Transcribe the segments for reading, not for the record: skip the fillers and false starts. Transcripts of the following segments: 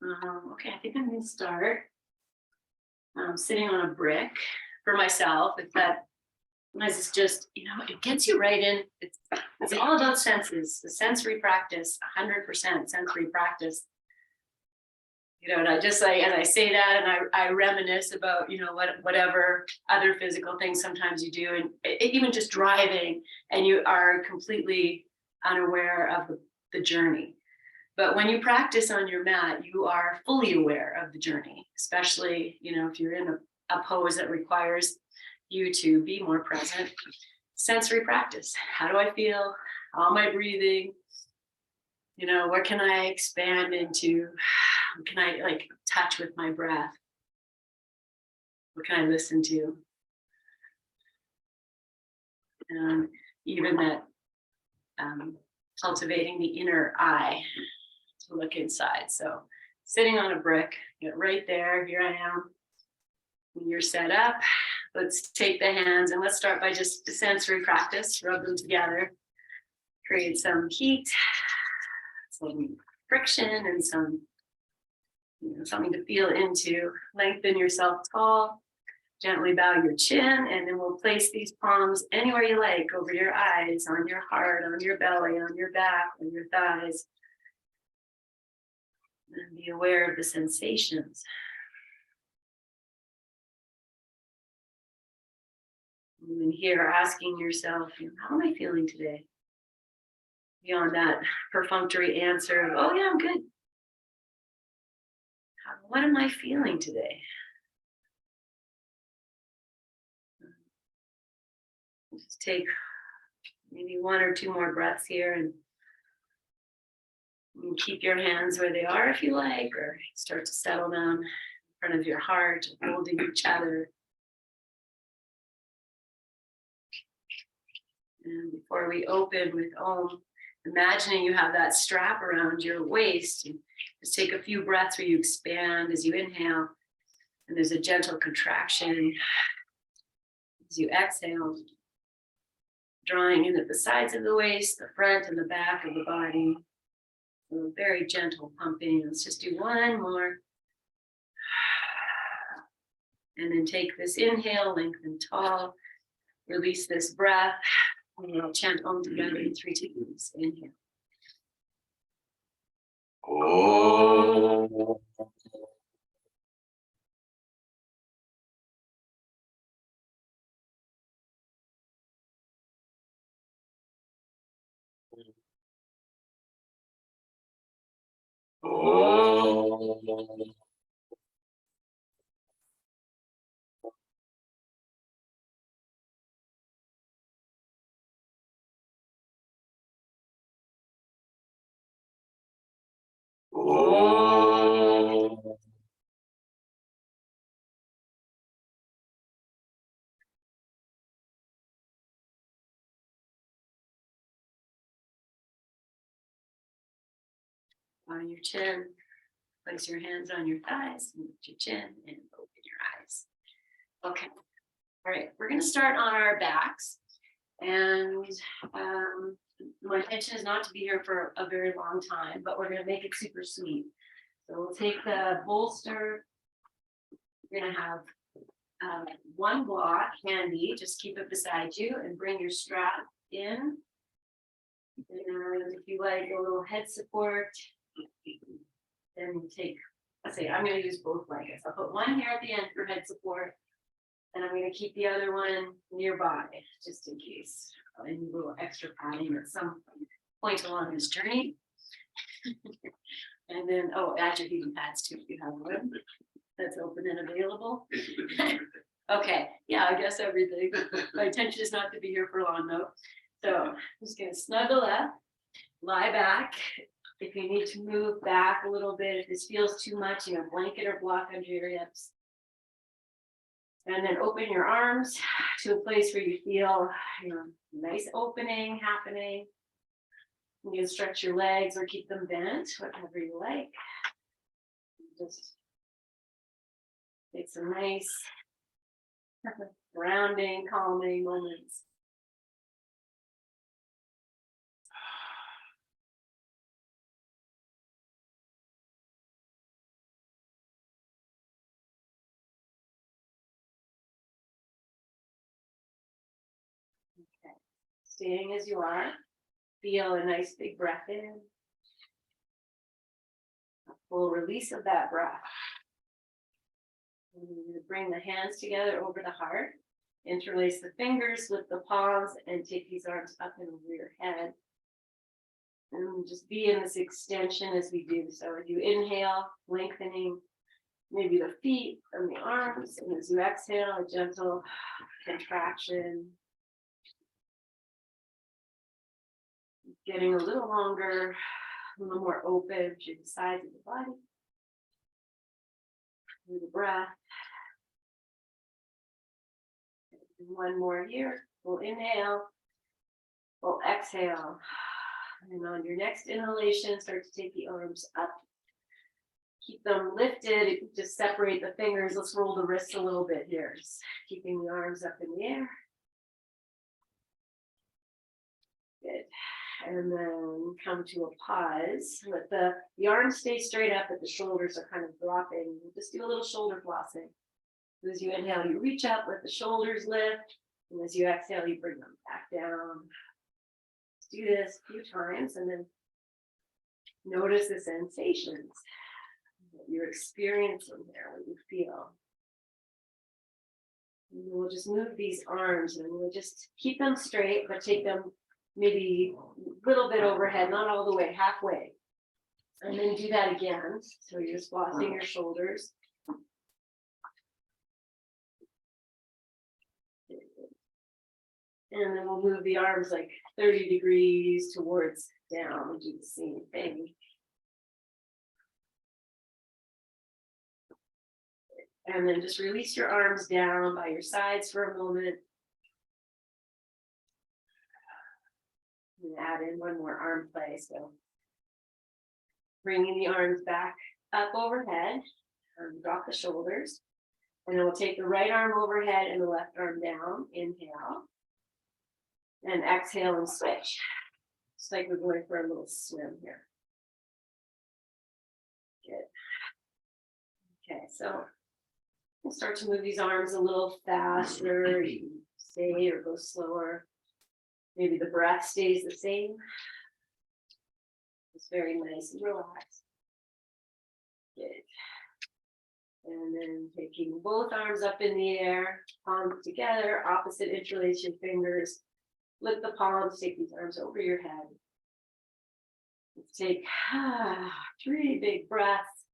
Okay, I think I'm going to start sitting on a brick for myself. If that is just, it gets you right in. It's all about senses, the sensory practice, 100% sensory practice. And I just and I say that and I reminisce about, whatever other physical things sometimes you do. And even just driving and you are completely unaware of the journey. But when you practice on your mat, you are fully aware of the journey, especially, if you're in a pose that requires you to be more present. Sensory practice. How do I feel? How am I breathing? What can I expand into? What can I touch with my breath? What can I listen to? And even that cultivating the inner eye to look inside. So sitting on a brick, right there, here I am. When you're set up, let's take the hands and let's start by just sensory practice. Rub them together, create some heat, some friction, and some something to feel into. Lengthen yourself tall, gently bow your chin, and then we'll place these palms anywhere you like, over your eyes, on your heart, on your belly, on your back, on your thighs. And be aware of the sensations. And then here, asking yourself, how am I feeling today? Beyond that perfunctory answer of, oh yeah, I'm good. What am I feeling today? Just take maybe one or two more breaths here and keep your hands where they are if you like, or start to settle down in front of your heart, holding each other. And before we open with Om, imagining you have that strap around your waist. Just take a few breaths where you expand as you inhale, and there's a gentle contraction as you exhale, drawing in at the sides of the waist, the front and the back of the body. So very gentle pumping. Let's just do one more. And then take this inhale, lengthen tall, release this breath. And we'll chant Om together in 3 times. Inhale. Oh. Oh. Oh. On your chin, place your hands on your thighs, lift your chin, and open your eyes. Okay. All right, we're going to start on our backs. And my intention is not to be here for a very long time, but we're going to make it super sweet. So we'll take the bolster. You're going to have one block handy. Just keep it beside you and bring your strap in. And if you like a little head support, then take, let's say, I'm going to use both blankets. I'll put one here at the end for head support. And I'm going to keep the other one nearby, just in case I need a little extra padding at some point along this journey. And then, add your heating pads too if you have one. That's open and available. Okay, yeah, I guess everything. My intention is not to be here for long though. So I'm just going to snuggle up, lie back. If you need to move back a little bit, if this feels too much, blanket or block under your hips. And then open your arms to a place where you feel, nice opening happening. You can stretch your legs or keep them bent, whatever you like. Just take some nice grounding, calming moments. staying as you are. Feel a nice big breath in. A full release of that breath. And you're going to bring the hands together over the heart. Interlace the fingers with the palms and take these arms up and over your head. And just be in this extension as we do. So as you inhale, lengthening maybe the feet and the arms. And as you exhale, a gentle contraction. Getting a little longer, a little more open to the sides of the body. Through the breath. One more here. We'll inhale. We'll exhale. And on your next inhalation, start to take the arms up. Keep them lifted. Just separate the fingers. Let's roll the wrists a little bit here. Just keeping the arms up in the air. Good. And then come to a pause. Let the arms stay straight up, but the shoulders are kind of dropping. Just do a little shoulder flossing. As you inhale, you reach up, let the shoulders lift. And as you exhale, you bring them back down. Let's do this a few times and then notice the sensations that you're experiencing there, what you feel. And we'll just move these arms and we'll just keep them straight, but take them maybe a little bit overhead, not all the way, halfway. And then do that again. So you're just flossing your shoulders. And then we'll move the arms like 30 degrees towards down and do the same thing. And then just release your arms down by your sides for a moment. And add in one more arm play. So bringing the arms back up overhead, drop the shoulders. And then we'll take the right arm overhead and the left arm down. Inhale. And exhale and switch. It's like we're going for a little swim here. Good. Okay, so we'll start to move these arms a little faster. You can stay or go slower. Maybe the breath stays the same. It's very nice and relaxed. Good. And then taking both arms up in the air, palms together, opposite interlace your fingers. Lift the palms, take these arms over your head. Let's take 3 big breaths.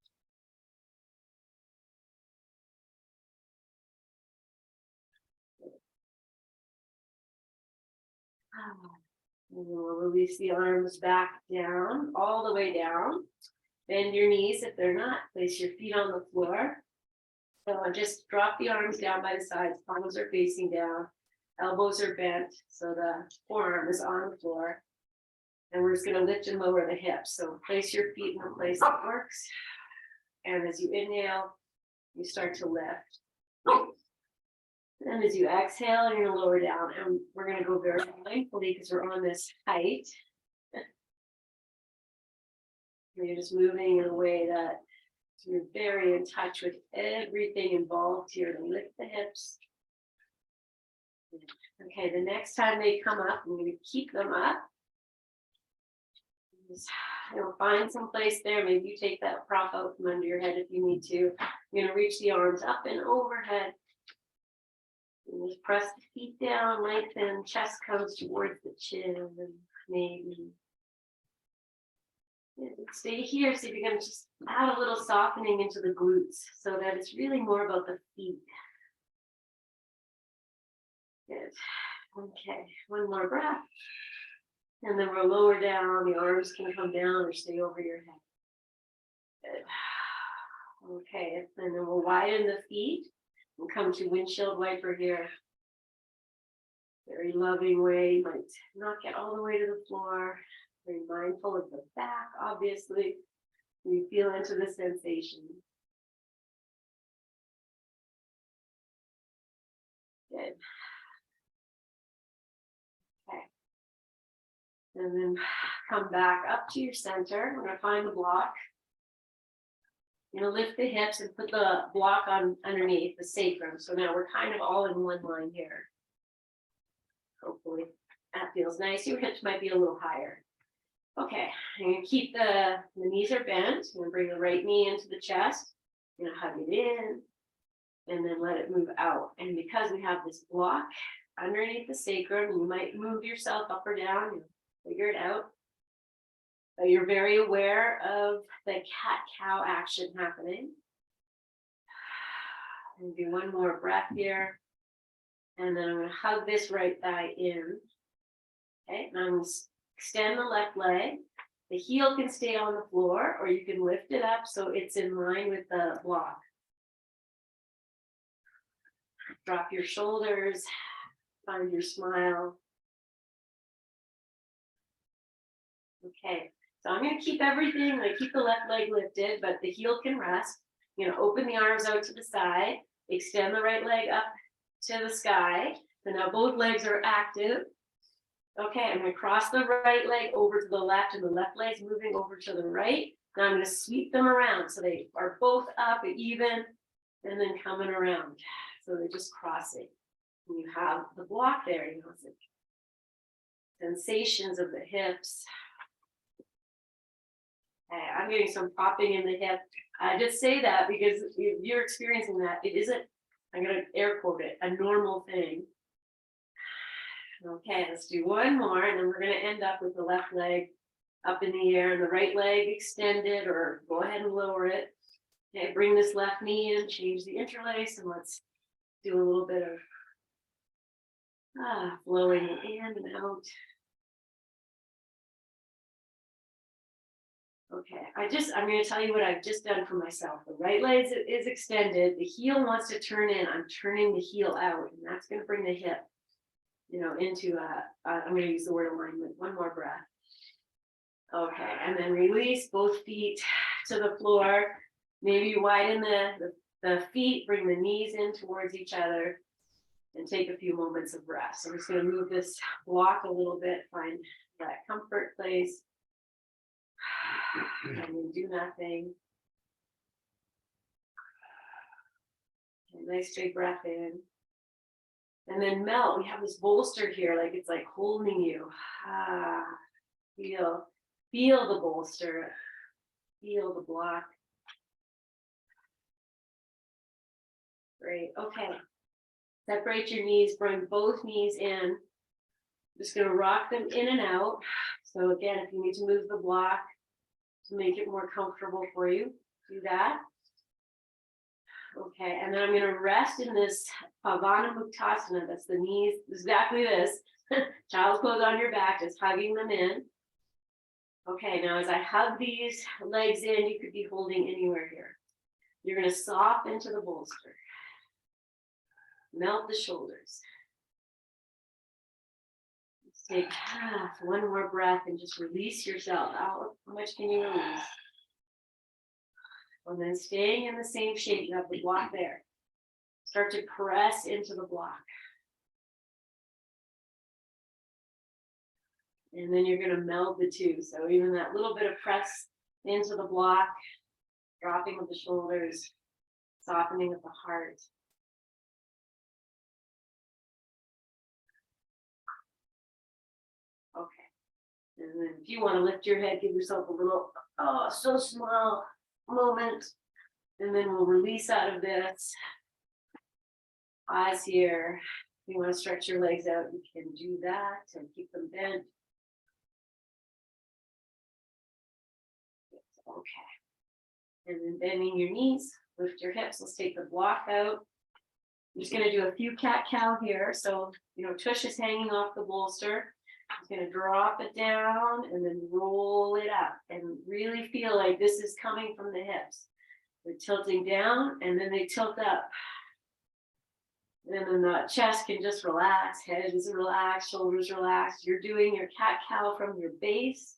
And we'll release the arms back down, all the way down. Bend your knees if they're not. Place your feet on the floor. So just drop the arms down by the sides. Palms are facing down. Elbows are bent, so the forearm is on the floor. And we're just going to lift and lower the hips. So place your feet in the place that works. And as you inhale, you start to lift. And as you exhale, you're going to lower down. And we're going to go very mindfully because we're on this height. And you're just moving in a way that you're very in touch with everything involved here to lift the hips. Okay, the next time they come up, I'm going to keep them up. Just, find some place there. Maybe you take that prop out from under your head if you need to. You're going to reach the arms up and overhead. And just press the feet down, lengthen, chest comes towards the chin, and maybe. Stay here. See if you're going to just add a little softening into the glutes so that it's really more about the feet. Good. Okay, one more breath. And then we'll lower down. The arms can come down or stay over your head. Good. Okay, and then we'll widen the feet and come to windshield wiper here. Very loving way. You might not get all the way to the floor. Very mindful of the back, obviously. You feel into the sensation. Good. Okay. And then come back up to your center. We're going to find the block. You're going to lift the hips and put the block on underneath the sacrum. So now we're kind of all in one line here. Hopefully. That feels nice. Your hips might be a little higher. Okay, I'm gonna keep the knees are bent. I'm gonna bring the right knee into the chest. I'm gonna hug it in and then let it move out. And because we have this block underneath the sacrum, you might move yourself up or down, you figure it out. But you're very aware of the cat-cow action happening. And do one more breath here. And then I'm gonna hug this right thigh in. Okay, and I'm gonna extend the left leg. The heel can stay on the floor, or you can lift it up so it's in line with the block. Drop your shoulders, find your smile. Okay, so I'm gonna keep everything, I keep the left leg lifted, but the heel can rest. You're gonna open the arms out to the side, extend the right leg up to the sky. So now both legs are active. Okay, I'm gonna cross the right leg over to the left and the left leg's moving over to the right. Now I'm gonna sweep them around so they are both up and even and then coming around. So they're just crossing. And you have the block there, you know, it's like sensations of the hips. Okay, I'm getting some popping in the hip. I just say that because if you're experiencing that, it isn't, I'm gonna air quote it, a normal thing. Okay, let's do one more, and then we're gonna end up with the left leg up in the air and the right leg extended, or go ahead and lower it. Okay, bring this left knee in, change the interlace, and let's do a little bit of flowing in and out. Okay, I'm gonna tell you what I've just done for myself. The right leg is extended, the heel wants to turn in, I'm turning the heel out, and that's gonna bring the hip, you know, into I'm gonna use the word alignment, one more breath. Okay, and then release both feet to the floor. Maybe you widen the feet, bring the knees in towards each other, and take a few moments of rest. So I'm just gonna move this block a little bit, find that comfort place. And then do nothing. Okay, nice straight breath in. And then melt. We have this bolster here, like it's like holding you. Feel the bolster. Feel the block. Great. Okay. Separate your knees, bring both knees in. Just gonna rock them in and out. So again, if you need to move the block to make it more comfortable for you, do that. Okay, and then I'm gonna rest in this Pavana Muktasana. That's the knees, exactly this. Child's pose on your back, just hugging them in. Okay, now as I hug these legs in, you could be holding anywhere here. You're gonna soften into the bolster. Melt the shoulders. Let's take one more breath and just release yourself out. How much can you release? And then staying in the same shape, you have the block there. Start to press into the block. And then you're going to meld the two. So even that little bit of press into the block, dropping of the shoulders, softening of the heart. Okay. And then if you want to lift your head, give yourself a little, so small moment. And then we'll release out of this. Eyes here. If you want to stretch your legs out, you can do that and keep them bent. Okay. And then bending your knees, lift your hips. Let's take the block out. I'm just going to do a few cat-cow here. So, you know, tush is hanging off the bolster. I'm going to drop it down and then roll it up and really feel like this is coming from the hips. They're tilting down and then they tilt up. And then the chest can just relax, head is relaxed, shoulders relaxed. You're doing your cat-cow from your base.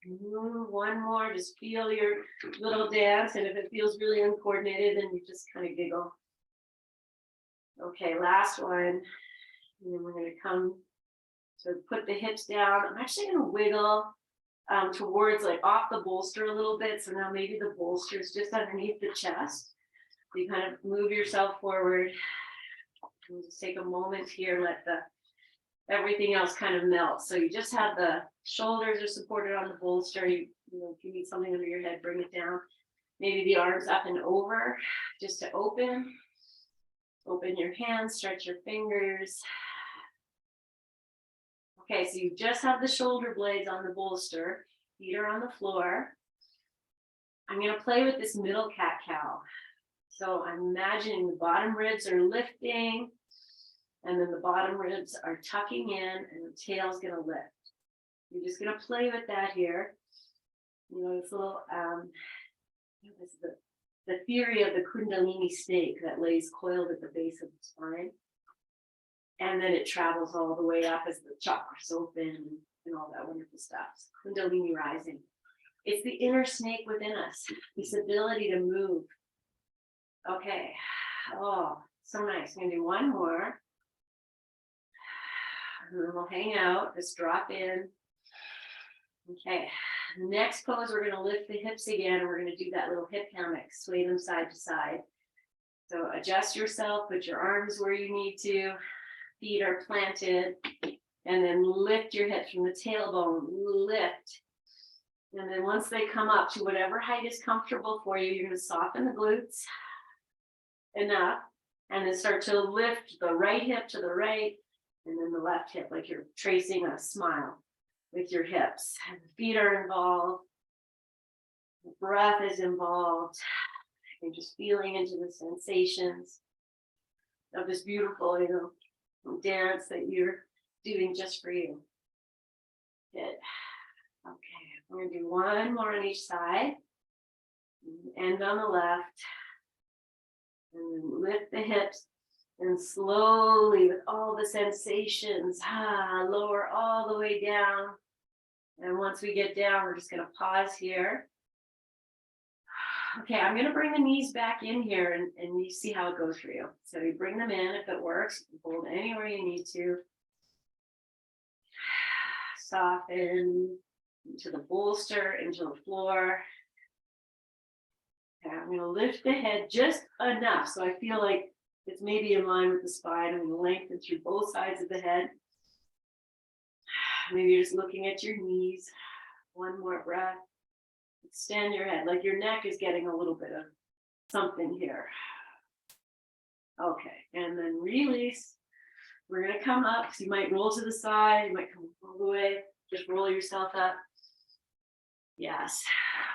One more, just feel your little dance. And if it feels really uncoordinated, then you just kind of giggle. Okay, last one. And then we're going to come to put the hips down. I'm actually going to wiggle towards like off the bolster a little bit. So now maybe the bolster is just underneath the chest. So you kind of move yourself forward. We'll just take a moment here, let everything else kind of melt. So you just have the shoulders are supported on the bolster. You know, if you need something under your head, bring it down. Maybe the arms up and over, just to open. Open your hands, stretch your fingers. Okay, so you just have the shoulder blades on the bolster, feet are on the floor. I'm gonna play with this middle cat-cow. So I'm imagining the bottom ribs are lifting, and then the bottom ribs are tucking in, and the tail's gonna lift. You're just gonna play with that here. You know, this little, this is the theory of the Kundalini snake that lays coiled at the base of the spine. And then it travels all the way up as the chakras open and all that wonderful stuff. Kundalini rising. It's the inner snake within us, this ability to move. Okay. Oh, so nice. I'm going to do one more. And then we'll hang out, just drop in. Okay. Next pose, we're going to lift the hips again, and we're going to do that little hip hammock, sway them side to side. So adjust yourself, put your arms where you need to, feet are planted, and then lift your hips from the tailbone, lift. And then once they come up to whatever height is comfortable for you, you're going to soften the glutes enough, and then start to lift the right hip to the right, and then the left hip, like you're tracing a smile with your hips. And the feet are involved, the breath is involved. You're just feeling into the sensations of this beautiful, dance that you're doing just for you. Good. Okay, we're gonna do one more on each side. End on the left. And then lift the hips and slowly, with all the sensations, lower all the way down. And once we get down, we're just gonna pause here. Okay, I'm gonna bring the knees back in here, and you see how it goes for you. So you bring them in, if it works, hold anywhere you need to. Soften into the bolster, into the floor. Okay, I'm gonna lift the head just enough so I feel like it's maybe in line with the spine. I'm gonna lengthen through both sides of the head. Maybe you're just looking at your knees. One more breath. Extend your head, like your neck is getting a little bit of something here. Okay, and then release. We're gonna come up, so you might roll to the side, you might come all the way, just roll yourself up. Yes,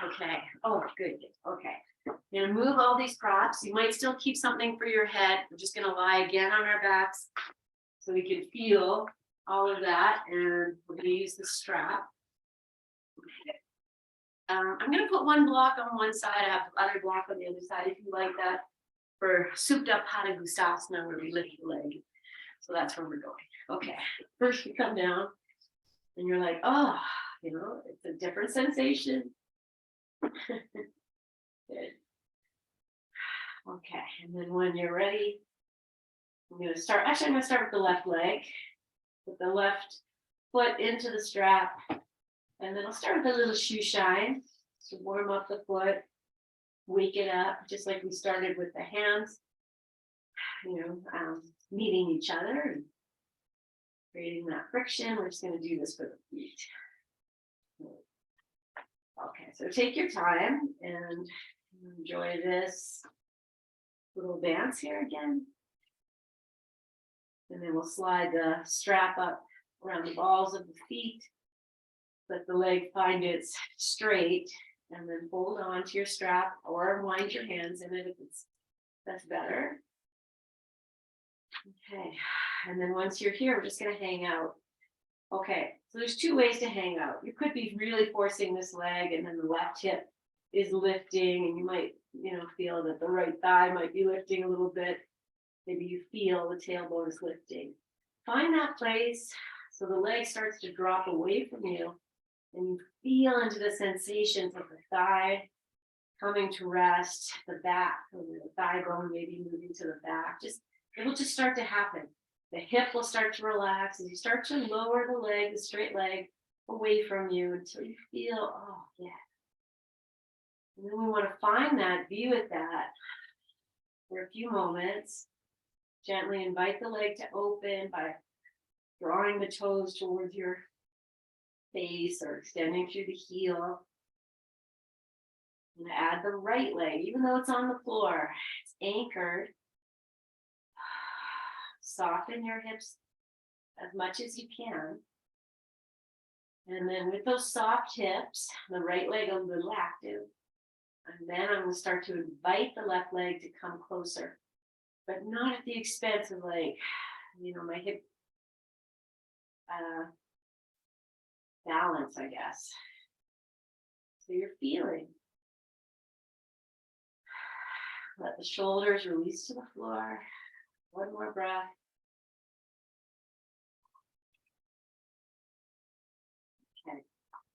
okay, oh, good, okay. You're gonna move all these props. You might still keep something for your head. We're just gonna lie again on our backs so we can feel all of that, and we're gonna use the strap. Okay. I'm going to put one block on one side. I have the other block on the other side if you like that, for souped up Hatha Gustasana, where we lift the leg. So that's where we're going. Okay, first you come down and you're like, oh, it's a different sensation. Good. Okay, and then when you're ready, I'm going to start with the left leg. Put the left foot into the strap. And then I'll start with a little shoe shine to warm up the foot, wake it up, just like we started with the hands, meeting each other and creating that friction. We're just going to do this for the feet. Okay, so take your time and enjoy this little dance here again. And then we'll slide the strap up around the balls of the feet. Let the leg find its straight, and then hold on to your strap or wind your hands in it if that's better. Okay, and then once you're here, we're just going to hang out. Okay, so there's two ways to hang out. You could be really forcing this leg, and then the left hip is lifting, and you might, feel that the right thigh might be lifting a little bit. Maybe you feel the tailbone is lifting. Find that place so the leg starts to drop away from you. And you feel into the sensations of the thigh coming to rest, the back, the thigh bone maybe moving to the back. It will just start to happen. The hip will start to relax as you start to lower the leg, the straight leg, away from you until you feel, oh, yeah. And then we want to find that, be with that for a few moments. Gently invite the leg to open by drawing the toes towards your face or extending through the heel. And add the right leg, even though it's on the floor, it's anchored. Soften your hips as much as you can. And then with those soft hips, the right leg a little active. And then I'm going to start to invite the left leg to come closer, but not at the expense of like, my hip balance, I guess. So you're feeling. Let the shoulders release to the floor. One more breath. Okay.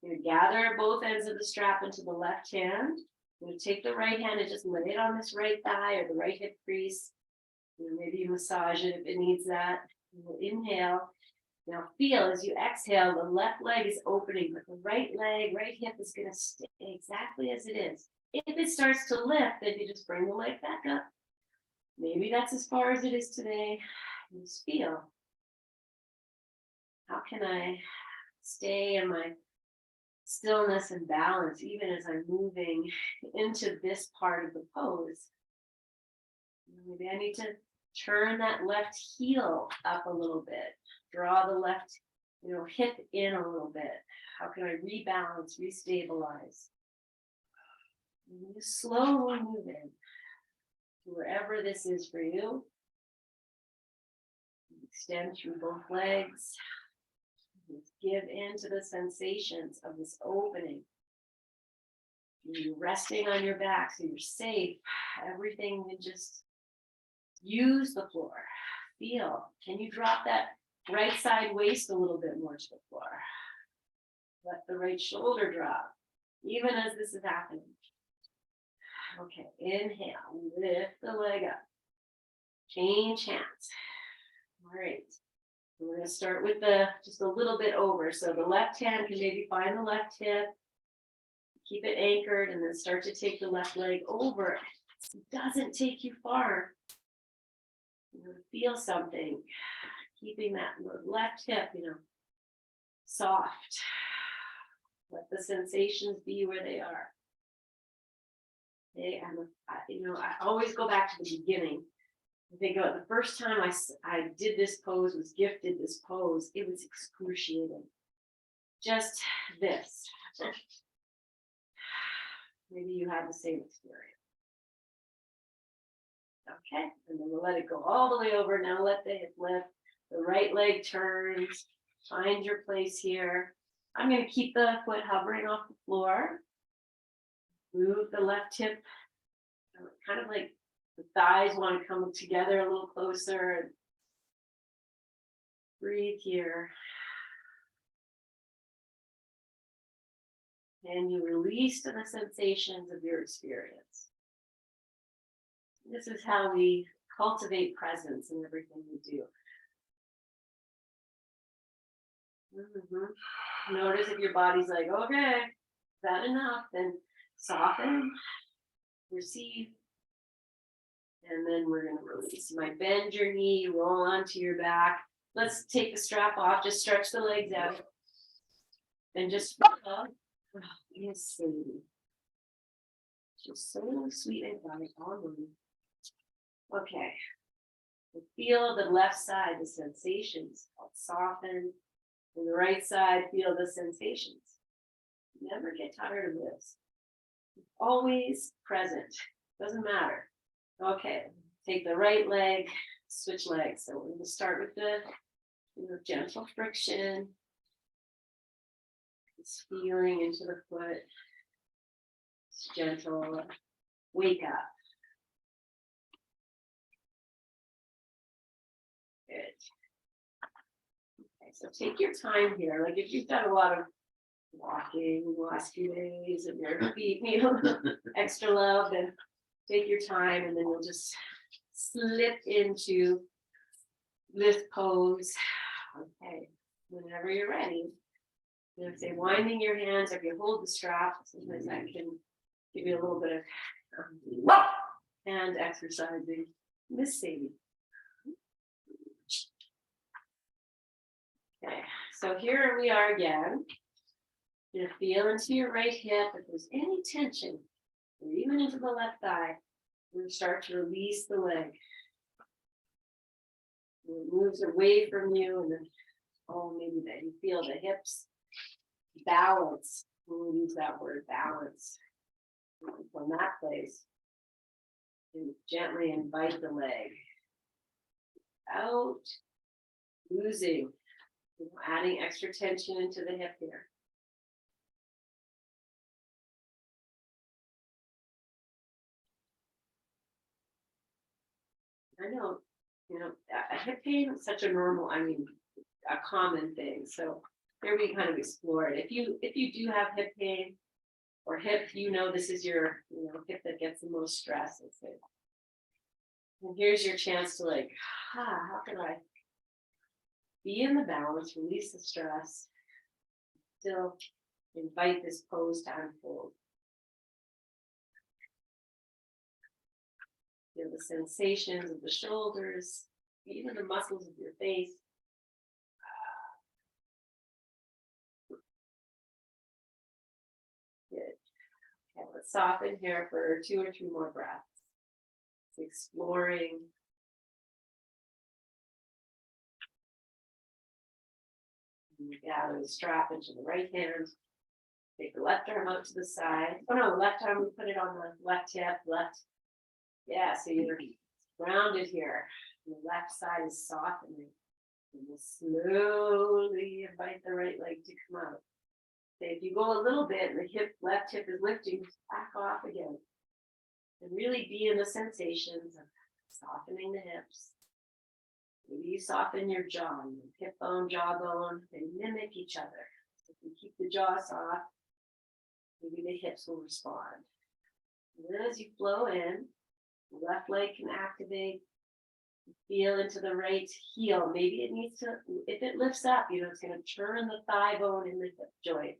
You're going to gather both ends of the strap into the left hand. You're going to take the right hand and just lay it on this right thigh or the right hip crease. Maybe you massage it if it needs that. You'll inhale. Now feel as you exhale, the left leg is opening, but the right leg, right hip is going to stay exactly as it is. If it starts to lift, then you just bring the leg back up. Maybe that's as far as it is today. Just feel. How can I stay in my stillness and balance even as I'm moving into this part of the pose? Maybe I need to turn that left heel up a little bit. Draw the left, hip in a little bit. How can I rebalance, restabilize? And you slowly move in to wherever this is for you. Extend through both legs. Just give in to the sensations of this opening. You're resting on your back so you're safe. Everything, you just use the floor. Feel. Can you drop that right side waist a little bit more to the floor? Let the right shoulder drop, even as this is happening. Okay, inhale, lift the leg up. Change hands. All right. We're going to start with just a little bit over. So the left hand can maybe find the left hip. Keep it anchored and then start to take the left leg over. It doesn't take you far. Feel something. Keeping that left hip, soft. Let the sensations be where they are. Okay, I always go back to the beginning. I think about the first time I did this pose, was gifted this pose, it was excruciating. Just this. Maybe you had the same experience. Okay, and then we'll let it go all the way over. Now let the hip lift. The right leg turns. Find your place here. I'm going to keep the foot hovering off the floor. Move the left hip, kind of like the thighs want to come together a little closer. Breathe here. And you release to the sensations of your experience. This is how we cultivate presence in everything we do. Notice if your body's like, okay, is that enough? Then soften, receive, and then we're going to release. You might bend your knee, roll onto your back. Let's take the strap off, just stretch the legs out. And just feel. Oh, yes, sweetie. Just so sweet and bright all morning. Okay. Feel the left side, the sensations. Soften. And the right side, feel the sensations. Never get tired of this. Always present. Doesn't matter. Okay. Take the right leg, switch legs. So we're going to start with the gentle friction. It's feeling into the foot. It's gentle. Wake up. Good. Okay, so take your time here. Like if you've done a lot of walking the last few days and your feet need a little extra love, then take your time and then you'll just slip into this pose. Okay, whenever you're ready. Say winding your hands, if you hold the strap, sometimes that can give you a little bit of hand exercising. Miss Sadie. Okay, so here we are again. You're gonna feel into your right hip. If there's any tension, or even into the left thigh, we're gonna start to release the leg. It moves away from you, and then, oh, maybe that you feel the hips balance. We'll use that word, balance. From that place, and gently invite the leg out, losing, adding extra tension into the hip here. I know, a hip pain is such a normal, a common thing. So here we kind of explore it. If you do have hip pain or hip, this is your hip that gets the most stress. Let's say. And here's your chance to how can I be in the balance, release the stress, still invite this pose to unfold. Feel the sensations of the shoulders, even the muscles of your face. Good. Okay, let's soften here for 2 or 3 more breaths. Exploring. Gather the strap into the right hand. Take the left arm out to the side. Oh no, left arm, we put it on the left hip, left. Yeah, so you're grounded here. The left side is softening. And we'll slowly invite the right leg to come out. So if you go a little bit and the left hip is lifting, back off again. And really be in the sensations of softening the hips. Maybe you soften your jaw, hip bone, jawbone, they mimic each other. So if you keep the jaw soft, maybe the hips will respond. And then as you flow in, the left leg can activate, feel into the right heel. Maybe it needs to, if it lifts up, it's going to turn the thigh bone in the hip joint.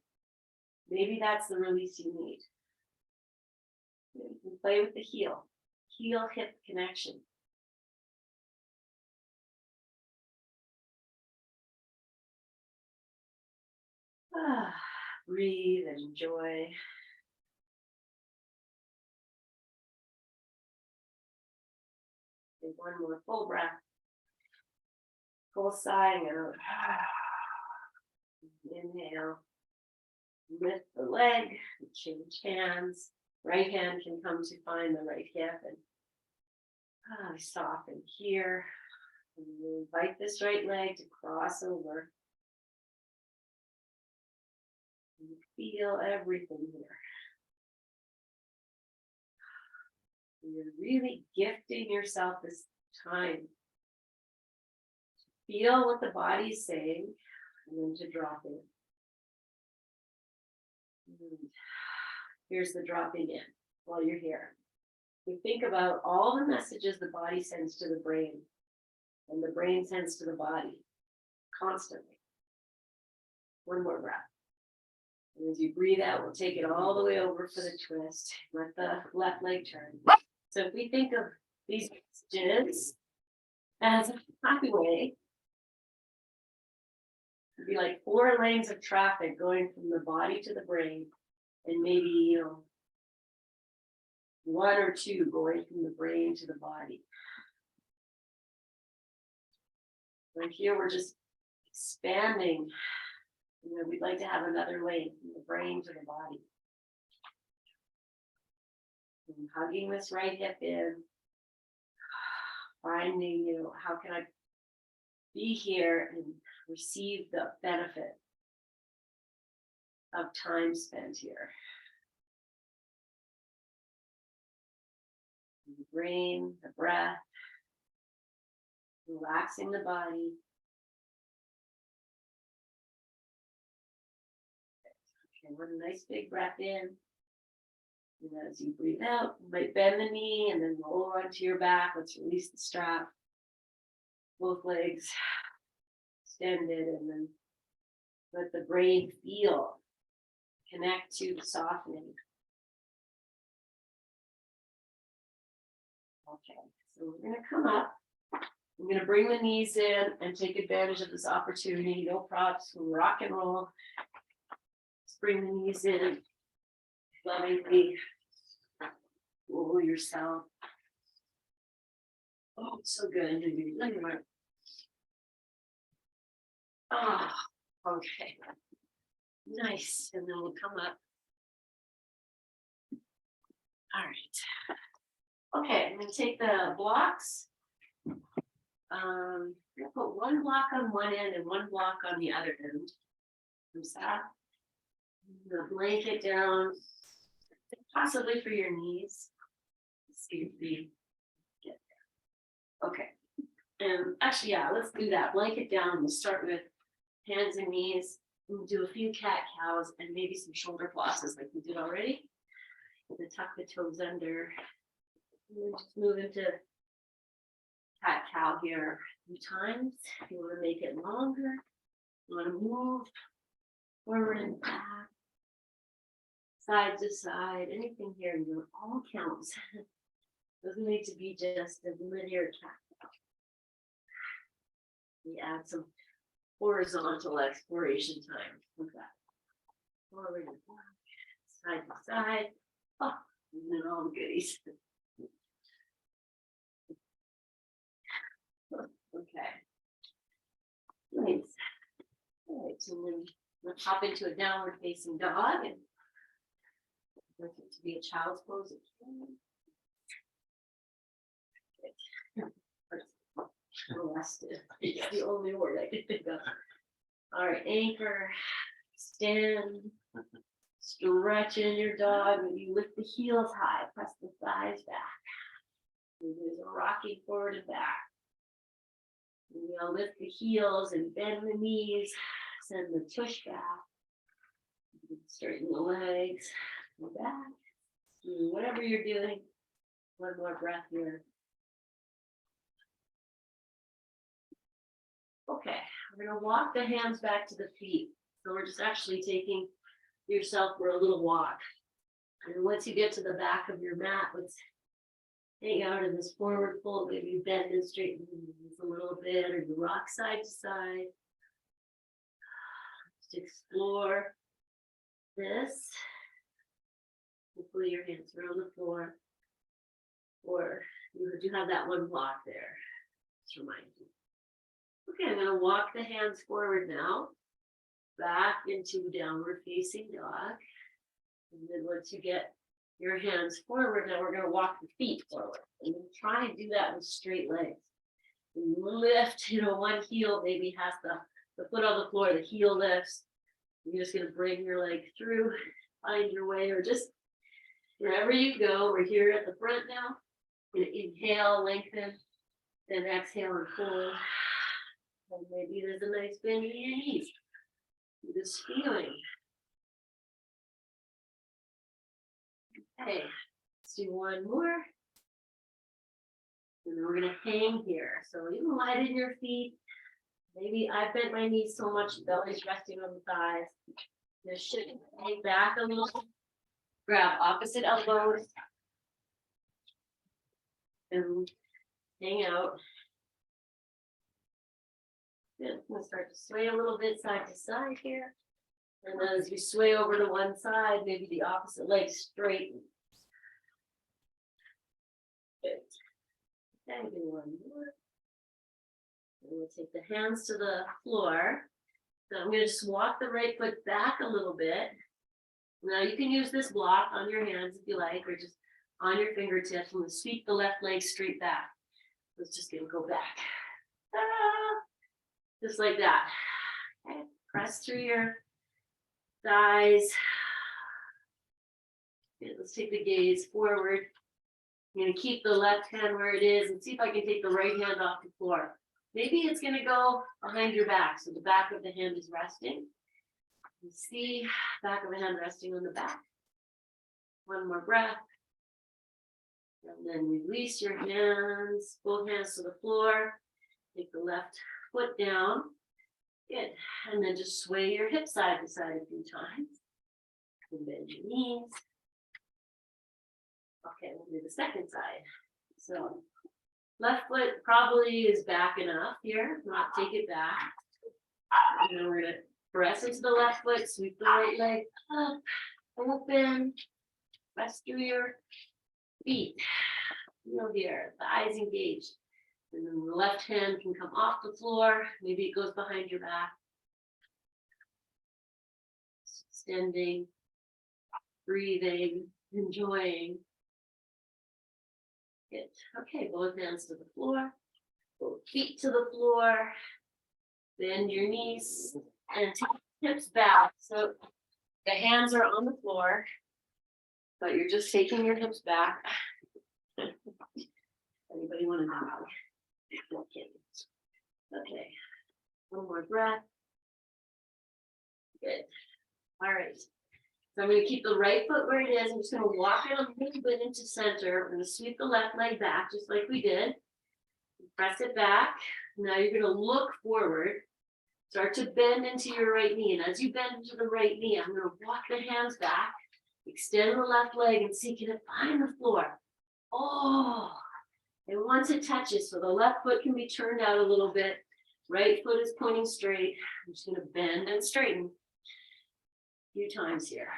Maybe that's the release you need. You can play with the heel hip connection. Breathe and enjoy. Take one more full breath. Full sighing out. Inhale. Lift the leg. Change hands. Right hand can come to find the right hip and soften here. And we'll invite this right leg to cross over. And feel everything here. You're really gifting yourself this time. Feel what the body's saying, and then to drop in. And here's the dropping in while you're here. We think about all the messages the body sends to the brain, and the brain sends to the body constantly. One more breath. And as you breathe out, we'll take it all the way over for the twist. Let the left leg turn. So if we think of these messages as a highway, it'd be like 4 lanes of traffic going from the body to the brain, and maybe 1 or 2 going from the brain to the body. Right here, we're just expanding. We'd like to have another lane from the brain to the body. And hugging this right hip in, finding, how can I be here and receive the benefit of time spent here. The brain, the breath, relaxing the body. Okay, one nice big breath in. And as you breathe out, you might bend the knee and then roll onto your back. Let's release the strap. Both legs extended, and then let the brain feel, connect to the softening. Okay, so we're going to come up I'm gonna bring the knees in and take advantage of this opportunity, no props, rock and roll. Let's bring the knees in, lovingly. Roll yourself. Oh, so good. Oh, okay. Nice, and then we'll come up. All right. Okay, I'm gonna take the blocks. I'm gonna put one block on one end and one block on the other end. Comes that. The blanket down, possibly for your knees. Let's see if we get there. Okay. And actually, yeah, let's do that. Blanket down. We'll start with hands and knees. We'll do a few cat cows and maybe some shoulder flosses like we did already. And then tuck the toes under. And then just move into cat cow here a few times. If you want to make it longer, you want to move forward and back, side to side, anything here, you know, all counts. Doesn't need to be just a linear cat cow. We add some horizontal exploration time with that. Forward and back, side to side. Oh, and then all the goodies. Okay. Nice. All right, so then we'll hop into a downward facing dog and look it to be a child's pose. Molested. It's the only word I could think of. All right, anchor, stand, stretch in your dog. Maybe lift the heels high, press the thighs back. There's a rocking forward and back. And you'll lift the heels and bend the knees, send the tush back. Straighten the legs, go back. Do whatever you're doing. One more breath here. Okay, we're gonna walk the hands back to the feet. So we're just actually taking yourself for a little walk. And once you get to the back of your mat, let's hang out in this forward fold. Maybe you bend and straighten a little bit, or you rock side to side. Just explore this. Hopefully your hands are on the floor. Or you do have that one block there. Just remind you. Okay, I'm going to walk the hands forward now, back into downward facing dog. And then once you get your hands forward, now we're going to walk the feet forward. And try and do that with straight legs. And lift, one heel maybe has the foot on the floor, the heel lifts. You're just going to bring your leg through, find your way, or just wherever you go. We're here at the front now. Inhale, lengthen, then exhale and pull. And maybe there's a nice bend in your knees. This feeling. Okay, let's do one more. And then we're gonna hang here. So you can widen your feet. Maybe I bent my knees so much, belly's resting on the thighs. Just should hang back a little. Grab opposite elbows. And hang out. Good. We'll start to sway a little bit side to side here. And then as we sway over to one side, maybe the opposite leg straightens. Good. Okay, do one more. And we'll take the hands to the floor. So I'm going to just walk the right foot back a little bit. Now you can use this block on your hands if you like, or just on your fingertips, and sweep the left leg straight back. It's just going to go back. Just like that. Okay. Press through your thighs. Okay, let's take the gaze forward. I'm going to keep the left hand where it is and see if I can take the right hand off the floor. Maybe it's going to go behind your back, so the back of the hand is resting. You see, back of the hand resting on the back. One more breath. And then release your hands, both hands to the floor. Take the left foot down. Good. And then just sway your hips side to side a few times. And bend your knees. Okay, we'll do the second side. So Left foot probably is back enough here, not take it back. And then we're gonna press into the left foot, sweep the right leg up, open, press through your feet. Feel here, the eyes engaged. And then the left hand can come off the floor, maybe it goes behind your back. Extending, breathing, enjoying. Good. Okay, both hands to the floor, both feet to the floor. Bend your knees and take your hips back. So the hands are on the floor, but you're just taking your hips back. Anybody want to know? Okay. One more breath. Good. All right. So I'm going to keep the right foot where it is. I'm just going to walk it a little bit into center. We're going to sweep the left leg back just like we did. Press it back. Now you're going to look forward. Start to bend into your right knee. And as you bend into the right knee, I'm going to walk the hands back. Extend the left leg and see, can it find the floor? Oh, and once it touches, so the left foot can be turned out a little bit. Right foot is pointing straight. I'm just going to bend and straighten. Few times here.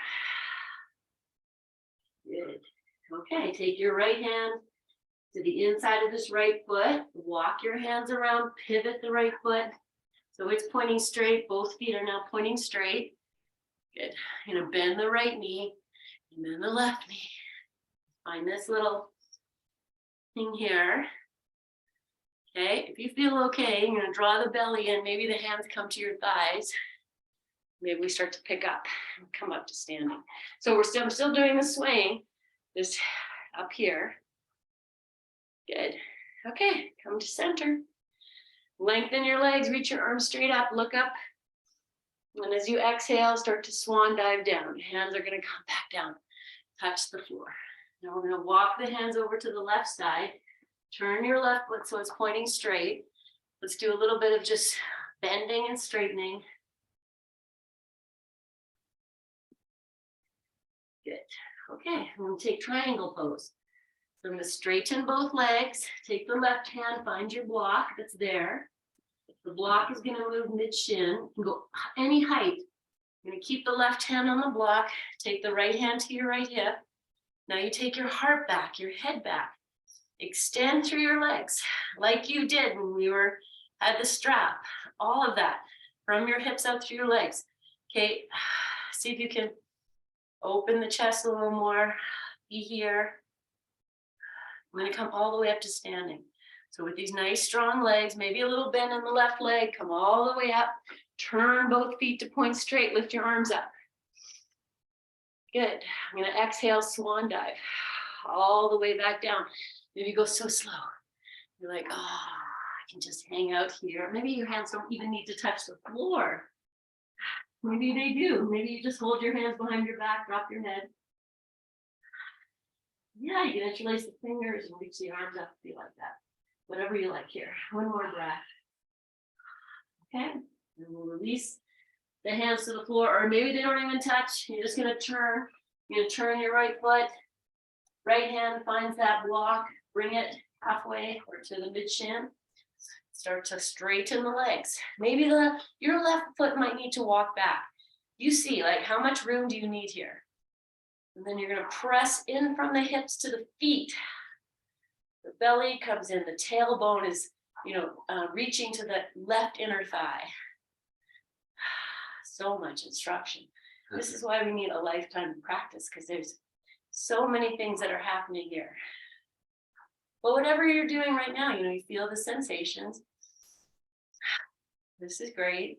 Good. Okay, take your right hand to the inside of this right foot. Walk your hands around, pivot the right foot. So it's pointing straight. Both feet are now pointing straight. Good. You're gonna bend the right knee and then the left knee. Find this little thing here. Okay, if you feel okay, you're gonna draw the belly in. Maybe the hands come to your thighs. Maybe we start to pick up and come up to standing. So I'm still doing the swing, just up here. Good. Okay, come to center. Lengthen your legs, reach your arms straight up, look up. And as you exhale, start to swan dive down. Hands are gonna come back down, touch the floor. Now we're gonna walk the hands over to the left side. Turn your left foot so it's pointing straight. Let's do a little bit of just bending and straightening. Good. Okay, I'm going to take triangle pose. So I'm going to straighten both legs. Take the left hand, find your block that's there. The block is going to move mid-shin and go any height. I'm going to keep the left hand on the block. Take the right hand to your right hip. Now you take your heart back, your head back. Extend through your legs like you did when we had the strap. All of that from your hips out through your legs. Okay, see if you can open the chest a little more, be here. I'm gonna come all the way up to standing. So with these nice strong legs, maybe a little bend in the left leg, come all the way up, turn both feet to point straight, lift your arms up. Good, I'm gonna exhale, swan dive, all the way back down. Maybe go so slow. You're like, oh, I can just hang out here. Maybe your hands don't even need to touch the floor. Maybe they do. Maybe you just hold your hands behind your back, drop your head. Yeah, you can interlace the fingers and reach the arms up, be like that. Whatever you like here. One more breath. Okay, and we'll release the hands to the floor, or maybe they don't even touch. You're just gonna turn. You're gonna turn your right foot. Right hand finds that block. Bring it halfway or to the mid shin. Start to straighten the legs. Maybe your left foot might need to walk back. You see, like, how much room do you need here? And then you're going to press in from the hips to the feet. The belly comes in. The tailbone is, reaching to the left inner thigh. So much instruction. This is why we need a lifetime of practice, because there's so many things that are happening here. But whatever you're doing right now, you feel the sensations. This is great.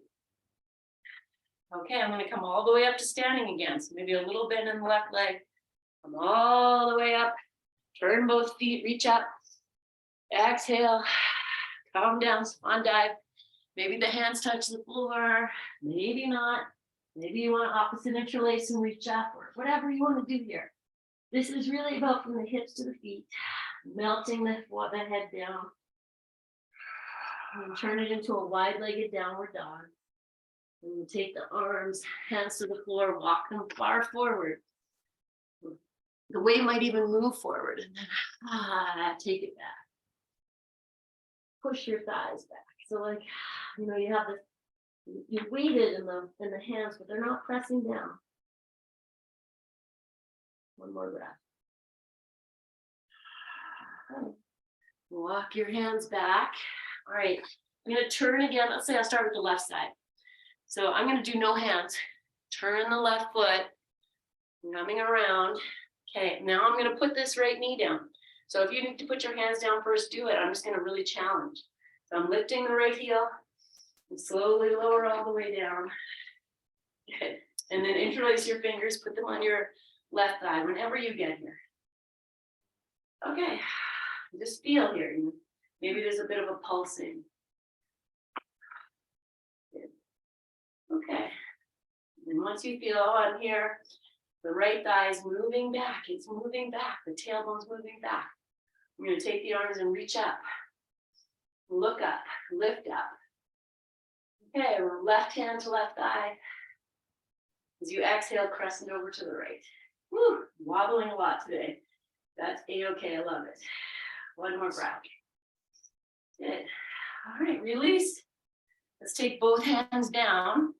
Okay, I'm going to come all the way up to standing again. So maybe a little bend in the left leg. Come all the way up. Turn both feet, reach up. Exhale. Calm down, swan dive. Maybe the hands touch the floor. Maybe not. Maybe you want to opposite interlace and reach up, or whatever you want to do here. This is really about from the hips to the feet. Melting the head down. And turn it into a wide-legged downward dog. And you take the arms, hands to the floor, walk them far forward. The weight might even move forward, and then take it back. push your thighs back. So like, you have this, you weighted in the hands, but they're not pressing down. One more breath. Okay. Walk your hands back. All right, I'm gonna turn again. Let's say I'll start with the left side. So I'm gonna do no hands. Turn the left foot, coming around. Okay, now I'm gonna put this right knee down. So if you need to put your hands down first, do it. I'm just gonna really challenge. So I'm lifting the right heel and slowly lower all the way down. Good. And then interlace your fingers, put them on your left thigh whenever you get here. Okay, just feel here. Maybe there's a bit of a pulsing. Good. Okay. And once you feel, oh, I'm here, the right thigh is moving back. It's moving back. The tailbone's moving back. I'm going to take the arms and reach up. Look up, lift up. Okay, left hand to left thigh. As you exhale, crescent over to the right. Woo, wobbling a lot today. That's A-okay, I love it. One more breath. Good. All right, release. Let's take both hands down.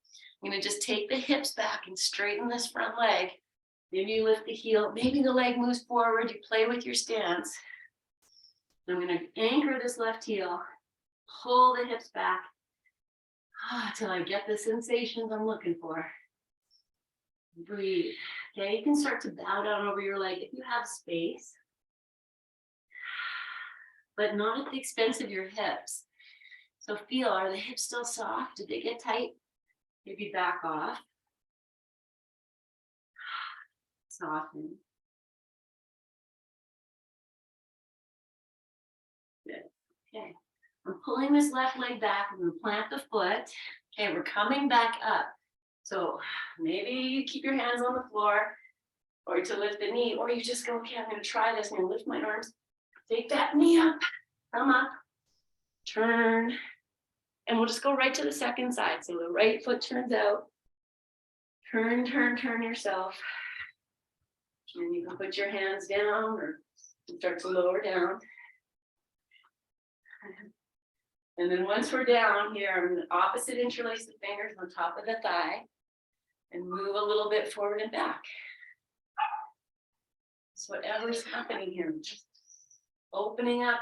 I'm gonna just take the hips back and straighten this front leg. Maybe you lift the heel, maybe the leg moves forward, you play with your stance. I'm gonna anchor this left heel, pull the hips back till I get the sensations I'm looking for. Breathe. Okay, you can start to bow down over your leg if you have space, but not at the expense of your hips. So feel, are the hips still soft? Did they get tight? Maybe back off. Soften. Good. Okay. I'm pulling this left leg back. I'm going to plant the foot. Okay, we're coming back up. So maybe you keep your hands on the floor or to lift the knee, or you just go, okay, I'm going to try this. I'm going to lift my arms. Take that knee up. Come up. Turn. And we'll just go right to the second side. So the right foot turns out. Turn, turn, turn yourself. And you can put your hands down or start to lower down. And then once we're down here, I'm going to opposite interlace the fingers on top of the thigh and move a little bit forward and back. So whatever's happening here, just opening up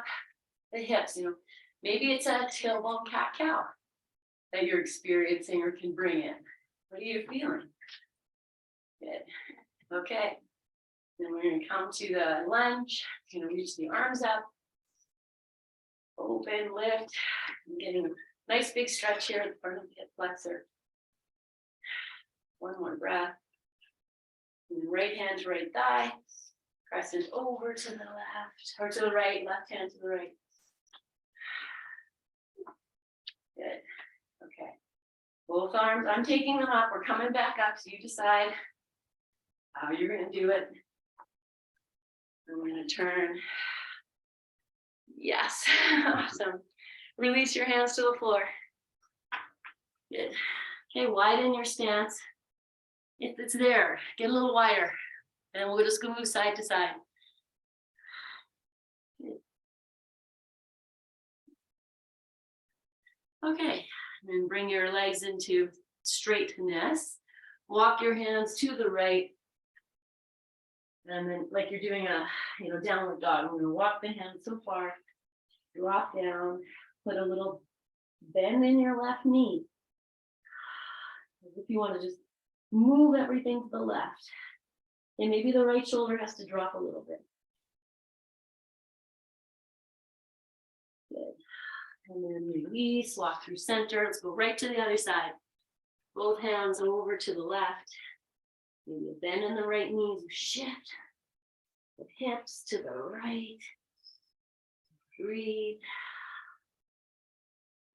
the hips, maybe it's a tailbone cat-cow that you're experiencing or can bring in. What are you feeling? Good. Okay. Then we're going to come to the lunge. You're going to reach the arms up. Open, lift. I'm getting a nice big stretch here at the front of the hip flexor. One more breath. And then right hand to right thigh. Crescent over to the left, or to the right, left hand to the right. Good. Okay. Both arms, I'm taking them up. We're coming back up, so you decide how you're going to do it. And we're going to turn. Yes. Awesome. Release your hands to the floor. Good. Okay, widen your stance. If it's there, get a little wider. And we'll just go move side to side. Good. Okay, and then bring your legs into straightness. Walk your hands to the right. And then like you're doing a downward dog. I'm going to walk the hands so far, drop down, put a little bend in your left knee. As if you want to just move everything to the left. And maybe the right shoulder has to drop a little bit. Good. And then release, walk through center. Let's go right to the other side. Both hands over to the left. Maybe a bend in the right knees, shift the hips to the right. Breathe.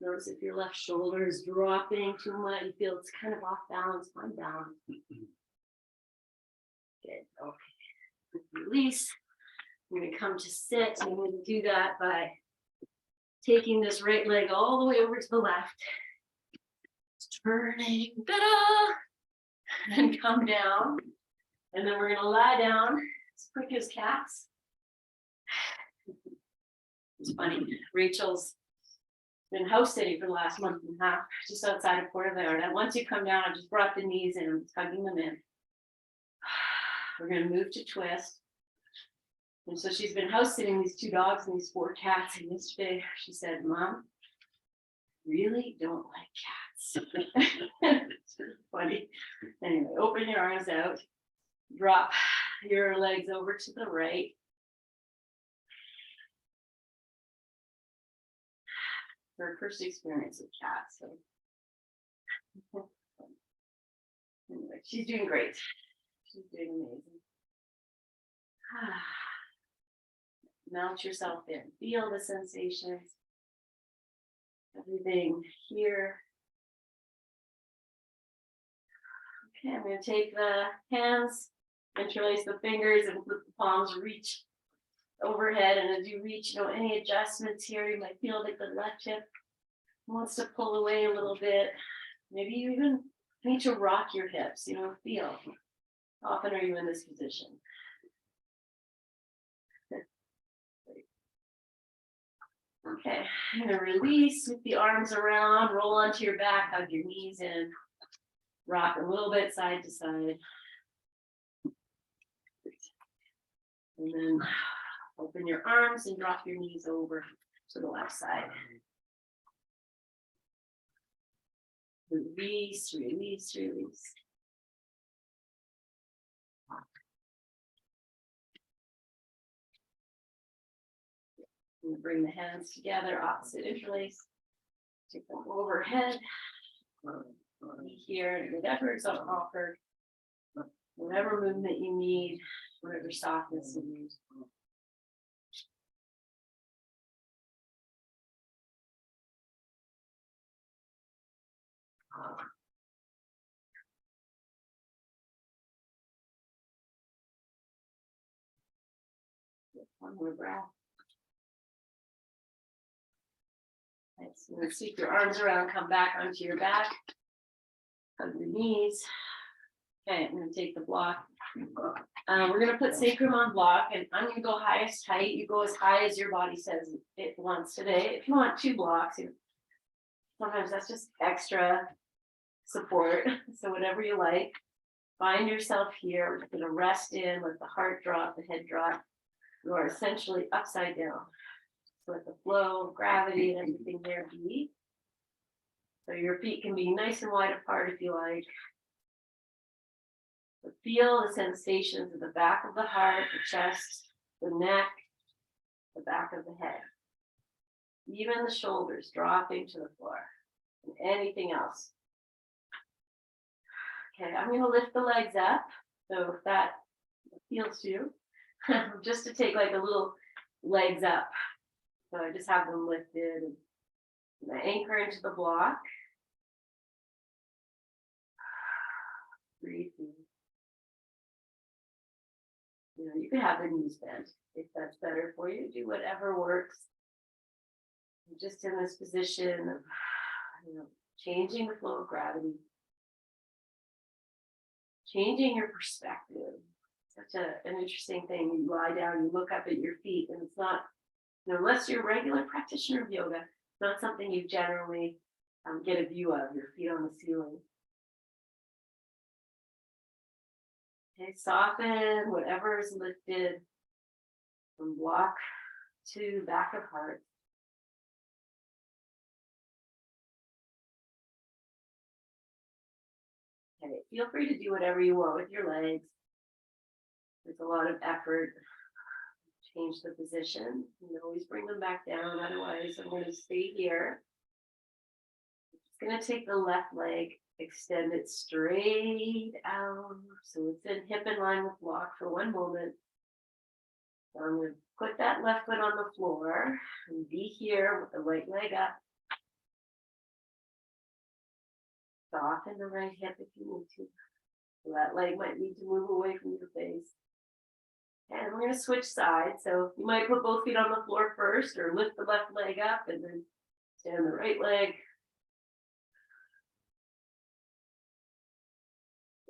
Notice if your left shoulder is dropping too much, you feel it's kind of off balance, find balance. Good, okay. Release. I'm going to come to sit. I'm going to do that by taking this right leg all the way over to the left. Turning, ta-da! And come down. And then we're going to lie down as quick as cats. It's funny. Rachel's been house sitting for the last month and a half, just outside of Puerto Vallarta. Once you come down, I just brought the knees in, I'm tugging them in. We're gonna move to twist. And so she's been house sitting these 2 dogs and these 4 cats. And yesterday she said, Mom, really don't like cats. It's really funny. Anyway, open your arms out, drop your legs over to the right. Her first experience with cats. So anyway, she's doing great. She's doing amazing. Melt yourself in. Feel the sensations. Everything here. Okay, I'm going to take the hands, interlace the fingers, and let the palms reach overhead. And as you reach, any adjustments here, you might feel like the left hip wants to pull away a little bit. Maybe you even need to rock your hips, feel. How often are you in this position? Okay, I'm gonna release, sweep the arms around, roll onto your back, hug your knees in, rock a little bit side to side. And then open your arms and drop your knees over to the left side. Release, release, release. And bring the hands together, opposite interlace. Take them overhead. Here, and whatever is on offer. Whatever movement you need, whatever softness you need. One more breath. Nice. And then sweep your arms around, come back onto your back. Hug your knees. Okay, I'm going to take the block. We're going to put sacrum on block, and I'm going to go highest height. You go as high as your body says it wants today. If you want 2 blocks, sometimes that's just extra support. So whatever you like, find yourself here. We're going to rest in, let the heart drop, the head drop. You are essentially upside down. So let the flow of gravity and everything there be. So your feet can be nice and wide apart if you like. But feel the sensations of the back of the heart, the chest, the neck, the back of the head. Even the shoulders dropping to the floor. And anything else. Okay, I'm going to lift the legs up. So if that feels to you, just to take like a little legs up. So I just have them lifted and I anchor into the block. Breathing. You can have the knees bent if that's better for you. Do whatever works. I'm just in this position of, changing the flow of gravity, changing your perspective. Such an interesting thing. You lie down, you look up at your feet, and it's not, unless you're a regular practitioner of yoga, it's not something you generally get a view of, your feet on the ceiling. Okay, soften whatever is lifted from block to back of heart. Okay, feel free to do whatever you want with your legs. There's a lot of effort. Change the position. You can always bring them back down. Otherwise, I'm going to stay here. I'm just going to take the left leg, extend it straight out. So it's in hip in line with block for 1 moment. So I'm going to put that left foot on the floor and be here with the right leg up. Soften the right hip if you need to. So that leg might need to move away from your face. And we're going to switch sides. So you might put both feet on the floor first or lift the left leg up and then stand the right leg.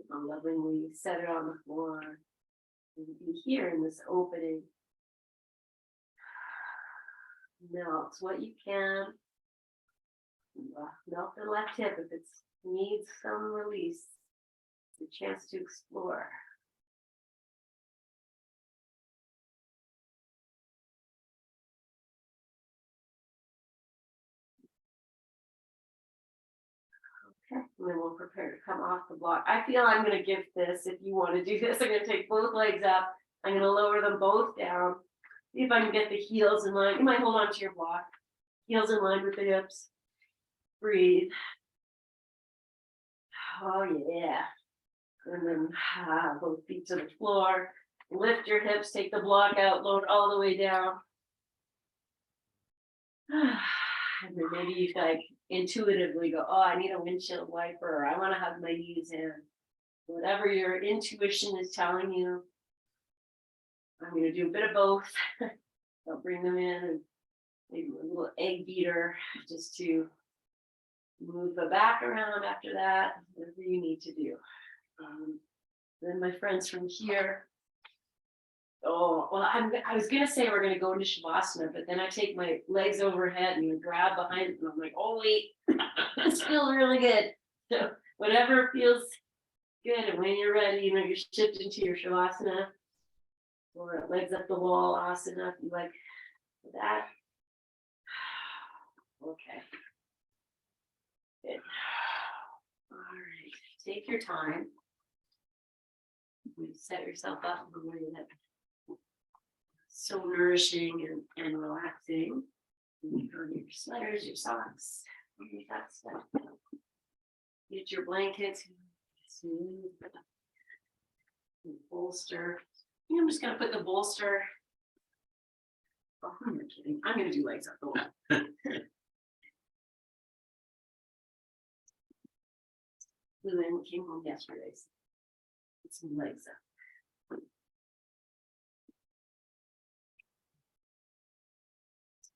And lovingly set it on the floor. And be here in this opening. Melt what you can. Melt the left hip if it needs some release, a chance to explore. Okay, and then we'll prepare to come off the block. I feel I'm gonna give this, if you wanna do this, I'm gonna take both legs up. I'm gonna lower them both down. See if I can get the heels in line. You might hold on to your block. Heels in line with the hips. Breathe. Oh yeah. And then both feet to the floor. Lift your hips, take the block out, lower all the way down. And then maybe you like intuitively go, oh, I need a windshield wiper, or I want to hug my knees in. Whatever your intuition is telling you. I'm going to do a bit of both. I'll bring them in and maybe a little egg beater just to move the back around after that, whatever you need to do. Then my friends from here. Oh, well, I was gonna say we're gonna go into Shavasana, but then I take my legs overhead and grab behind it, and I'm like, oh wait, this feels really good. So whatever feels good, and when you're ready, you know, you're shifting to your Shavasana or legs up the wall asana, if you like that. Okay. Good. All right, take your time. Set yourself up in a way that so nourishing and relaxing. You put on your sweaters, your socks, all that stuff. Get your blankets, smooth, bolster. I'm just gonna put the bolster. Oh, I'm not kidding. I'm gonna do legs up the wall. Lou came home yesterday. Put some legs up.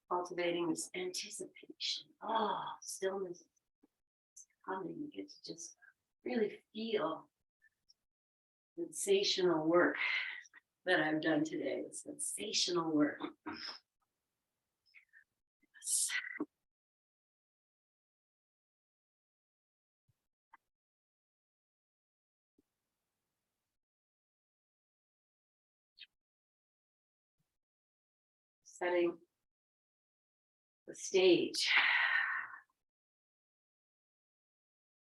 Cultivating this anticipation. Oh, stillness is coming. You get to just really feel sensational work that I've done today. It's sensational work. Yes. Setting the stage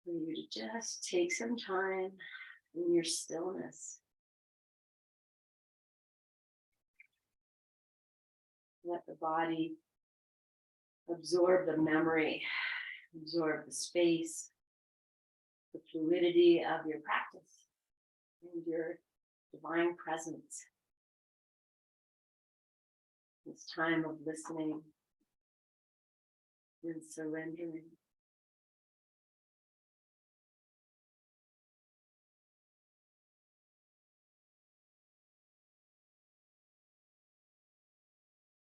for you to just take some time in your stillness. Let the body absorb the memory, absorb the space, the fluidity of your practice and your divine presence. This time of listening and surrendering.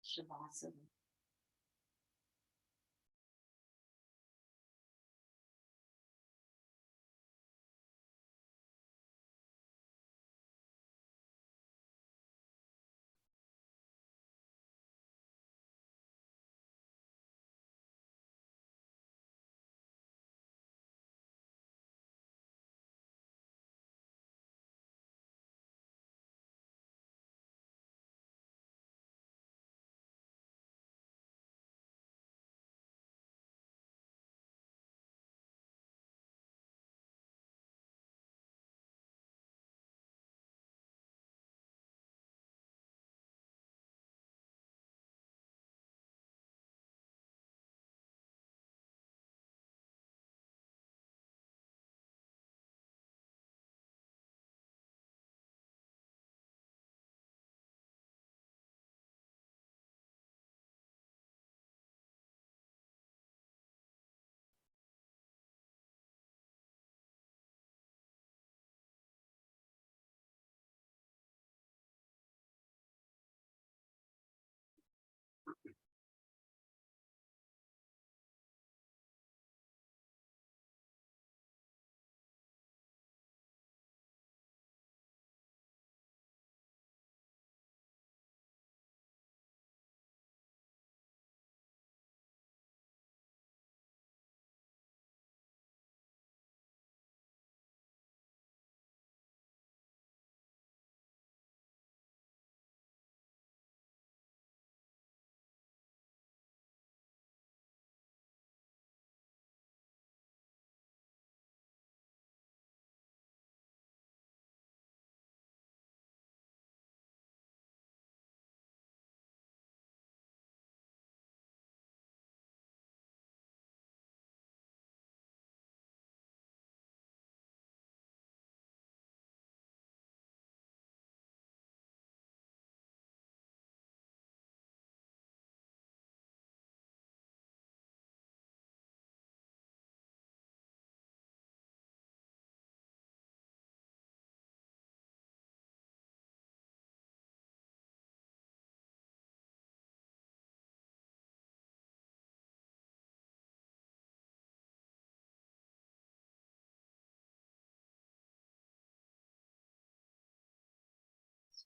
Shavasana.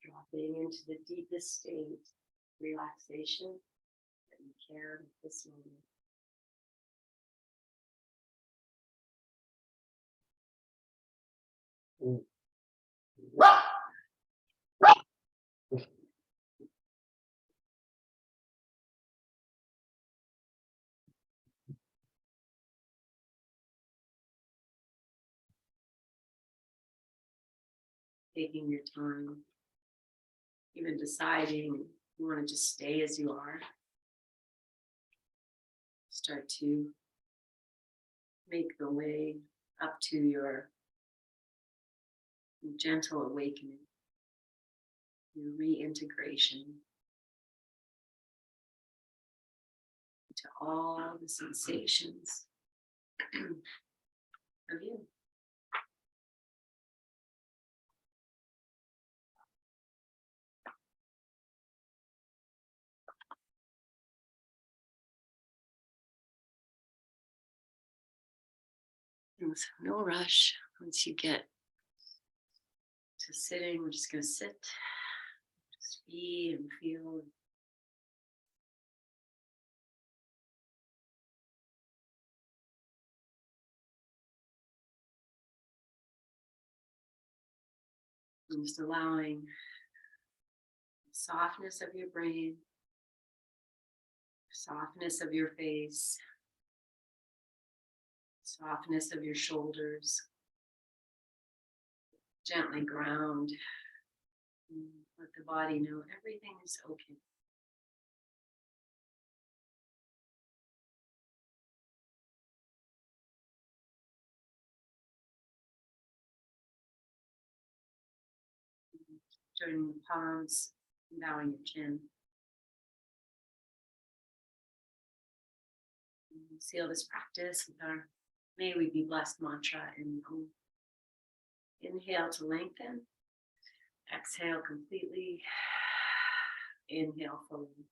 Dropping into the deepest state, of relaxation that you can at this moment. Taking your time, even deciding you want to just stay as you are. Start to make the way up to your gentle awakening, your reintegration into all the sensations of you. And so no rush. Once you get to sitting, we're just going to sit, just be and feel. And just allowing the softness of your brain, softness of your face, softness of your shoulders. Gently ground. Let the body know everything is okay. Joining the palms, bowing your chin. And seal this practice with our "May we be blessed" mantra in Om. Inhale to lengthen. Exhale completely. Inhale fully.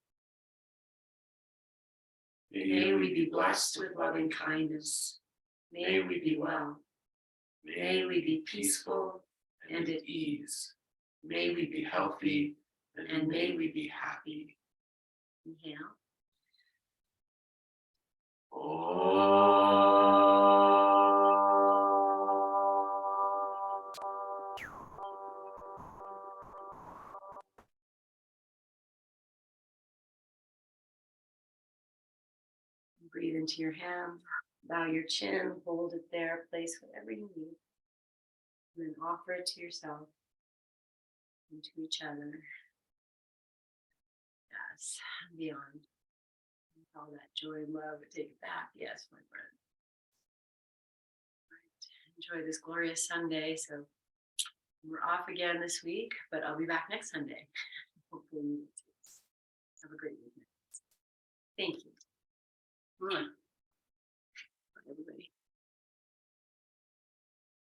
May we be blessed with loving kindness. May we be well. May we be peaceful and at ease. May we be healthy and may we be happy. Inhale. Breathe into your hand, bow your chin, hold it there, place whatever you need, and then offer it to yourself and to each other. Yes, and beyond. All that joy and love, take it back. Yes, my friend. Right. Enjoy this glorious Sunday. So we're off again this week, but I'll be back next Sunday. Hopefully, have a great evening. Thank you.